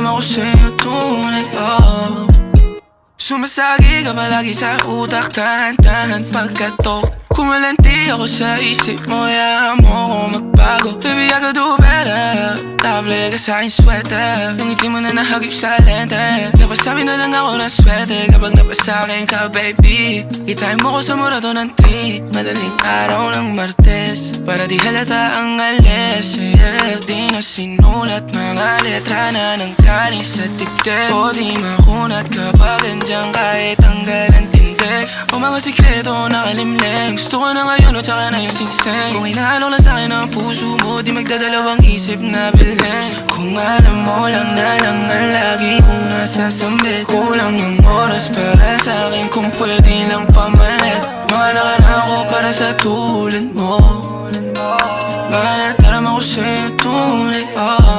darama ko sa'yo tunay, oh. Sumasagi ka palagi sa utak, tahan-tahan pagkatok. Kumalanti ako sa isip mo, hayaan mo ako magbago. Baby, I could do better. Nakapalaya ka sa'king sweater, yung ngiti mo na nahagip sa lente. Napasabi na lang ako ng swerte kapag napasakin ka, baby. Itime mo ko sa murato ng 3, madaling araw ng Martes, para di halata ang alis, yeah. Di na sinulat mga letra na ng kanin sa dibdib, o di makunat kapag andyan kahit tanggal ang tindig. O mga sikreto nakalimlim, gusto ko na ngayon o tsaka na yung singsing. Kung inaalok lang sa'kin ang puso mo, di magdadalawang isip na bilhin. Kung alam mo lang na lang ang lagi kong nasasambit, kulang ang oras para sa'kin kung pwede lang pamalit. Mga nakaraan ko para sa tulad mo, mga natarama ko sa'yo tunay, oh.